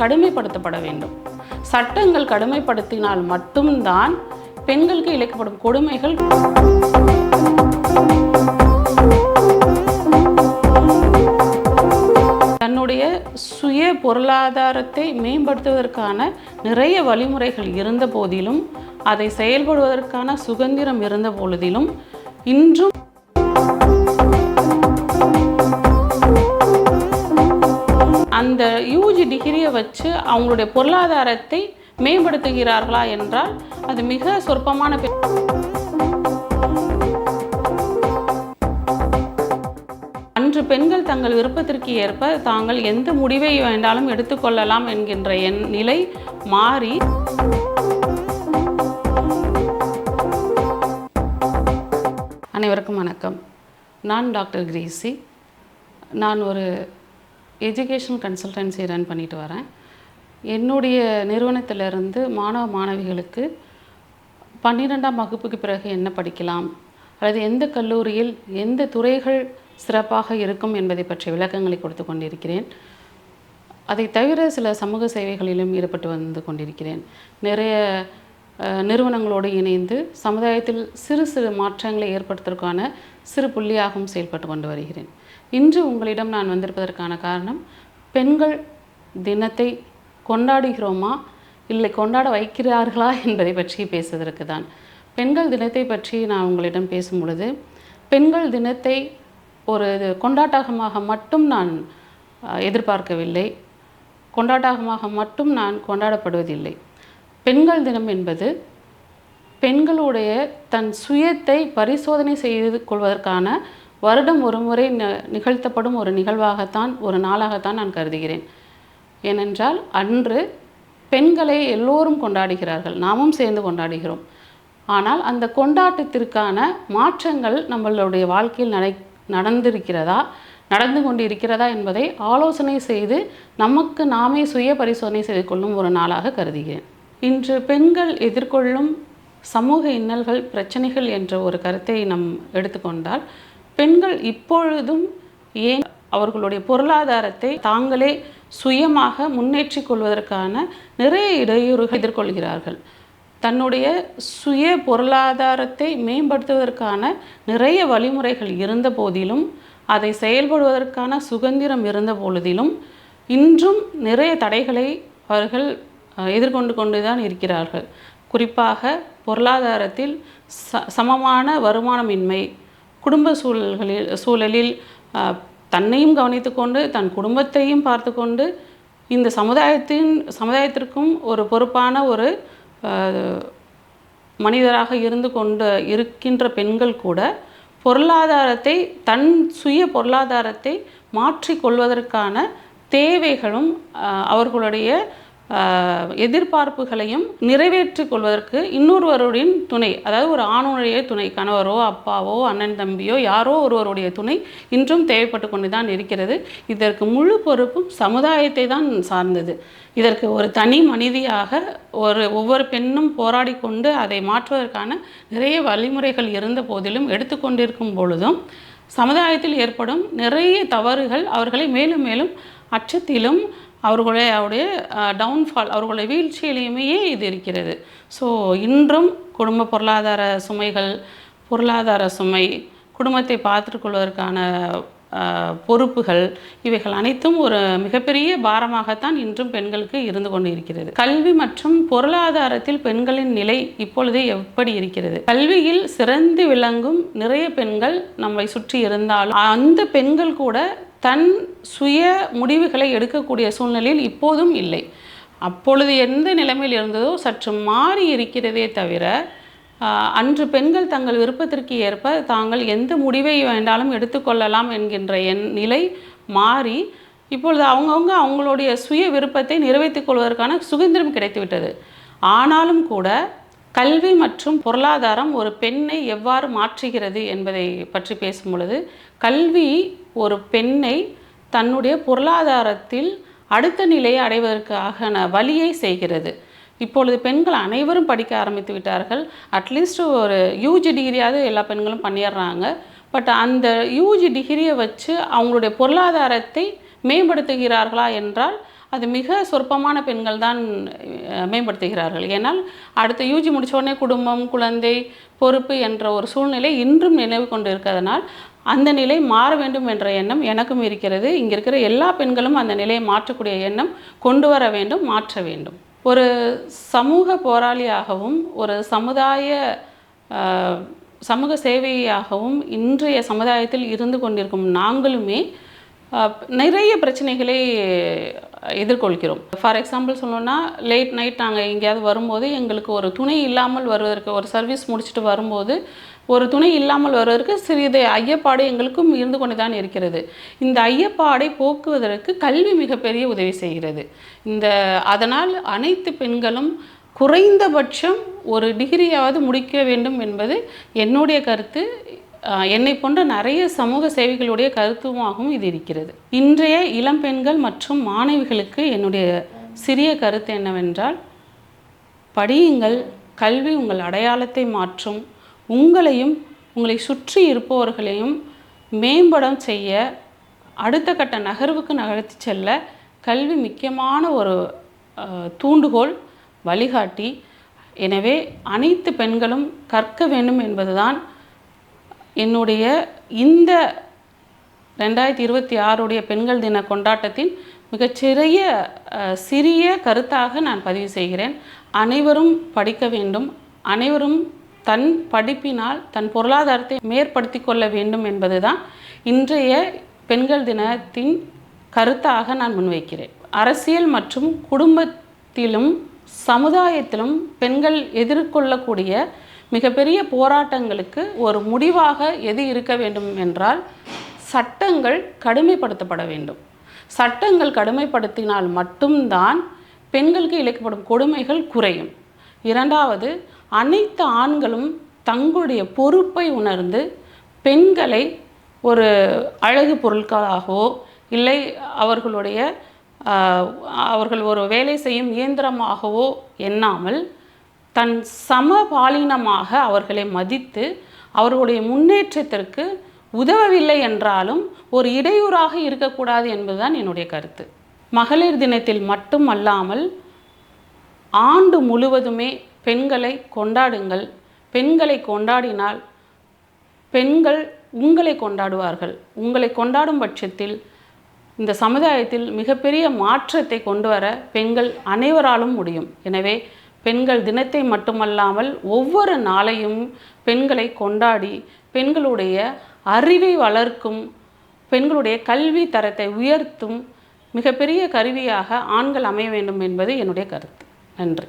கடுமைப்படுத்தப்பட வேண்டும். சட்டங்கள் கடுமைப்படுத்தினால் மட்டும்தான் பெண்களுக்கு இழைக்கப்படும் கொடுமைகள் தன்னுடைய சுய பொருளாதாரத்தை மேம்படுத்துவதற்கான நிறைய வழிமுறைகள் இருந்த போதிலும், அதை செயல்படுவதற்கான சுதந்திரம் இருந்த பொழுதிலும், இன்றும் அந்த யூஜி டிகிரியை வச்சு அவங்களுடைய பொருளாதாரத்தை மேம்படுத்துகிறார்களா என்றால் அது மிக சொற்பமான அன்று பெண்கள் தங்கள் விருப்பத்திற்கு ஏற்ப தாங்கள் எந்த முடிவை வேண்டாலும் எடுத்துக்கொள்ளலாம் என்கின்ற நிலை மாறி அனைவருக்கும் வணக்கம். நான் டாக்டர் கிரேசி. நான் ஒரு எஜுகேஷன் கன்சல்டன்சி ரன் பண்ணிட்டு வரேன். என்னுடைய நிறுவனத்திலிருந்து மாணவ மாணவிகளுக்கு 12ஆம் வகுப்புக்கு பிறகு என்ன படிக்கலாம், அல்லது எந்த கல்லூரியில் எந்த துறைகள் சிறப்பாக இருக்கும் என்பதை பற்றிய விளக்கங்களை கொடுத்து கொண்டிருக்கிறேன். அதை தவிர சில சமூக சேவைகளிலும் ஈடுபட்டு வந்து கொண்டிருக்கிறேன். நிறைய நிறுவனங்களோடு இணைந்து சமுதாயத்தில் சிறு சிறு மாற்றங்களை ஏற்படுத்துவதற்கான சிறு புள்ளியாகவும் செயல்பட்டு கொண்டு வருகிறேன். இன்று உங்களிடம் நான் வந்திருப்பதற்கான காரணம், பெண்கள் தினத்தை கொண்டாடுகிறோமா இல்லை கொண்டாட வைக்கிறார்களா என்பதை பற்றி பேசுவதற்கு தான். பெண்கள் தினத்தை பற்றி நான் உங்களிடம் பேசும் பொழுது, பெண்கள் தினத்தை ஒரு கொண்டாட்டமாக மட்டும் நான் எதிர்பார்க்கவில்லை, கொண்டாட்டமாக மட்டும் நான் கொண்டாடப்படுவதில்லை. பெண்கள் தினம் என்பது பெண்களுடைய தன் சுயத்தை பரிசோதனை செய்து கொள்வதற்கான வருடம் ஒரு முறை நிகழ்த்தப்படும் ஒரு நிகழ்வாகத்தான், ஒரு நாளாகத்தான் நான் கருதுகிறேன். ஏனென்றால் அன்று பெண்களை எல்லோரும் கொண்டாடுகிறார்கள், நாமும் சேர்ந்து கொண்டாடுகிறோம். ஆனால் அந்த கொண்டாட்டத்திற்கான மாற்றங்கள் நம்மளுடைய வாழ்க்கையில் நடந்து கொண்டு இருக்கிறதா என்பதை ஆலோசனை செய்து நமக்கு நாமே சுய பரிசோதனை செய்து கொள்ளும் ஒரு நாளாக கருதுகிறேன். இன்று பெண்கள் எதிர்கொள்ளும் சமூக இன்னல்கள், பிரச்சனைகள் என்ற ஒரு கருத்தை நாம் எடுத்துக்கொண்டால், பெண்கள் இப்பொழுதும் ஏன் அவர்களுடைய பொருளாதாரத்தை தாங்களே சுயமாக முன்னேற்றி கொள்வதற்கான நிறைய இடையூறுகள் எதிர்கொள்கிறார்கள். தன்னுடைய சுய பொருளாதாரத்தை மேம்படுத்துவதற்கான நிறைய வழிமுறைகள் இருந்த போதிலும், அதை செயல்படுவதற்கான சுதந்திரம் இருந்த பொழுதிலும், இன்றும் நிறைய தடைகளை அவர்கள் எதிர்கொண்டு கொண்டுதான் இருக்கிறார்கள். குறிப்பாக பொருளாதாரத்தில் சமமான வருமானமின்மை, குடும்ப சூழலில் தன்னையும் கவனித்து கொண்டு தன் குடும்பத்தையும் பார்த்து கொண்டு இந்த சமுதாயத்திற்கும் ஒரு பொறுப்பான ஒரு மனிதராக இருந்து கொண்டு இருக்கின்ற பெண்கள் கூட பொருளாதாரத்தை, தன் சுய பொருளாதாரத்தை மாற்றிக்கொள்வதற்கான தேவைகளும் அவர்களுடைய எதிர்பார்ப்புகளையும் நிறைவேற்றிக் கொள்வதற்கு இன்னொருவருடைய துணை, அதாவது ஒரு ஆணுடைய துணை, கணவரோ அப்பாவோ அண்ணன் தம்பியோ யாரோ ஒருவருடைய துணை இன்றும் தேவைப்பட்டு கொண்டு தான் இருக்கிறது. இதற்கு முழு பொறுப்பும் சமுதாயத்தை தான் சார்ந்தது. இதற்கு ஒரு தனி மனிதியாக ஒவ்வொரு பெண்ணும் போராடி கொண்டு அதை மாற்றுவதற்கான நிறைய வழிமுறைகள் இருந்த போதிலும், எடுத்துக்கொண்டிருக்கும் பொழுதும் சமுதாயத்தில் ஏற்படும் நிறைய தவறுகள் அவர்களை மேலும் மேலும் அச்சத்திலும் அவர்களுடைய டவுன்ஃபால், அவர்களுடைய வீழ்ச்சியிலையுமே இது இருக்கிறது. ஸோ இன்றும் குடும்ப பொருளாதார சுமைகள், பொருளாதார சுமை, குடும்பத்தை பார்த்துக்கொள்வதற்கான பொறுப்புகள், இவைகள் அனைத்தும் ஒரு மிகப்பெரிய பாரமாகத்தான் இன்றும் பெண்களுக்கு இருந்து கொண்டு இருக்கிறது. கல்வி மற்றும் பொருளாதாரத்தில் பெண்களின் நிலை இப்பொழுதே எப்படி இருக்கிறது? கல்வியில் சிறந்து விளங்கும் நிறைய பெண்கள் நம்மை சுற்றி இருந்தாலும், அந்த பெண்கள் கூட தன் சுய முடிவுகளை எடுக்கக்கூடிய சூழ்நிலையில் இப்போதும் இல்லை. அப்பொழுது எந்த நிலைமையில் இருந்ததோ சற்று மாறி இருக்கிறதே தவிர, அன்று பெண்கள் தங்கள் விருப்பத்திற்கு ஏற்ப தாங்கள் எந்த முடிவை வேண்டாலும் எடுத்துக்கொள்ளலாம் என்கின்ற நிலை மாறி இப்பொழுது அவங்களுடைய சுய விருப்பத்தை நிறைவேற்றிக் கொள்வதற்கான சுதந்திரம் கிடைத்துவிட்டது. ஆனாலும் கூட கல்வி மற்றும் பொருளாதாரம் ஒரு பெண்ணை எவ்வாறு மாற்றுகிறது என்பதை பற்றி பேசும் பொழுது, கல்வி ஒரு பெண்ணை தன்னுடைய பொருளாதாரத்தில் அடுத்த நிலையை அடைவதற்கான வழியை செய்கிறது. இப்பொழுது பெண்கள் அனைவரும் படிக்க ஆரம்பித்து விட்டார்கள். அட்லீஸ்ட் ஒரு யூஜி டிகிரியாவது எல்லா பெண்களும் பண்ணிடுறாங்க. பட் அந்த யூஜி டிகிரியை வச்சு அவங்களுடைய பொருளாதாரத்தை மேம்படுத்துகிறார்களா என்றால் அது மிக சொற்பமான பெண்கள் தான் மேம்படுத்துகிறார்கள். ஏன்னால் அடுத்த யூஜி முடித்த உடனே குடும்பம், குழந்தை, பொறுப்பு என்ற ஒரு சூழ்நிலை இன்றும் நினைவு கொண்டு இருக்கிறதுனால் அந்த நிலை மாற வேண்டும் என்ற எண்ணம் எனக்கும் இருக்கிறது. இங்கே இருக்கிற எல்லா பெண்களும் அந்த நிலையை மாற்றக்கூடிய எண்ணம் கொண்டு வர வேண்டும், மாற்ற வேண்டும். ஒரு சமூக போராளியாகவும் ஒரு சமூக சேவையாகவும் இன்றைய சமுதாயத்தில் இருந்து கொண்டிருக்கும் நாங்களுமே நிறைய பிரச்சனைகளை எதிர்கொள்கிறோம். ஃபார் எக்ஸாம்பிள் சொல்லணும்னா, லேட் நைட் நாங்கள் எங்கேயாவது வரும்போது எங்களுக்கு ஒரு துணை இல்லாமல் வருவதற்கு, ஒரு சர்வீஸ் முடிச்சுட்டு வரும்போது ஒரு துணை இல்லாமல் வருவதற்கு சிறிது ஐயப்பாடு எங்களுக்கும் இருந்து கொண்டு தான் இருக்கிறது. இந்த ஐயப்பாடை போக்குவதற்கு கல்வி மிகப்பெரிய உதவி செய்கிறது. அதனால் அனைத்து பெண்களும் குறைந்தபட்சம் ஒரு டிகிரியாவது முடிக்க வேண்டும் என்பது என்னுடைய கருத்து. என்னை போன்ற நிறைய சமூக சேவைகளுடைய கருத்துமாகவும் இது இருக்கிறது. இன்றைய இளம் பெண்கள் மற்றும் மாணவிகளுக்கு என்னுடைய சிறிய கருத்து என்னவென்றால், படியுங்கள். கல்வி உங்கள் அடையாளத்தை மாற்றும். உங்களையும் உங்களை சுற்றி இருப்பவர்களையும் மேம்படம் செய்ய, அடுத்த கட்ட நகர்வுக்கு நகர்த்தி செல்ல கல்வி முக்கியமான ஒரு தூண்டுகோல், வழிகாட்டி. எனவே அனைத்து பெண்களும் கற்க வேண்டும் என்பதுதான் என்னுடைய இந்த 2026 பெண்கள் தின கொண்டாட்டத்தின் சிறிய கருத்தாக நான் பதிவு செய்கிறேன். அனைவரும் படிக்க வேண்டும். அனைவரும் தன் படிப்பினால் தன் பொருளாதாரத்தை மேற்படுத்தி கொள்ள வேண்டும் என்பதுதான் இன்றைய பெண்கள் தினத்தின் கருத்தாக நான் முன்வைக்கிறேன். அரசியல் மற்றும் குடும்பத்திலும் சமுதாயத்திலும் பெண்கள் எதிர்கொள்ளக்கூடிய மிகப்பெரிய போராட்டங்களுக்கு ஒரு முடிவாக எது இருக்க வேண்டும் என்றால், சட்டங்கள் கடுமைப்படுத்தப்பட வேண்டும். சட்டங்கள் கடுமைப்படுத்தினால் மட்டும்தான் பெண்களுக்கு இழைக்கப்படும் கொடுமைகள் குறையும். இரண்டாவது, அனைத்து ஆண்களும் தங்களுடைய பொறுப்பை உணர்ந்து பெண்களை ஒரு அழகு பொருட்களாகவோ இல்லை அவர்கள் ஒரு வேலை செய்யும் இயந்திரமாகவோ எண்ணாமல் தன் சமபாலினமாக அவர்களை மதித்து அவர்களுடைய முன்னேற்றத்திற்கு உதவவில்லை என்றாலும் ஒரு இடையூறாக இருக்கக்கூடாது என்பதுதான் என்னுடைய கருத்து. மகளிர் தினத்தில் மட்டுமல்லாமல் ஆண்டு முழுவதுமே பெண்களை கொண்டாடுங்கள். பெண்களை கொண்டாடினால் பெண்கள் உங்களை கொண்டாடுவார்கள். உங்களை கொண்டாடும் பட்சத்தில் இந்த சமுதாயத்தில் மிகப்பெரிய மாற்றத்தை கொண்டு வர பெண்கள் அனைவராலும் முடியும். எனவே பெண்கள் தினத்தை மட்டுமல்லாமல் ஒவ்வொரு நாளையும் பெண்களை கொண்டாடி பெண்களுடைய அறிவை வளர்க்கும், பெண்களுடைய கல்வி தரத்தை உயர்த்தும் மிகப்பெரிய கருவியாக ஆண்கள் அமைய வேண்டும் என்பது என்னுடைய கருத்து. நன்றி.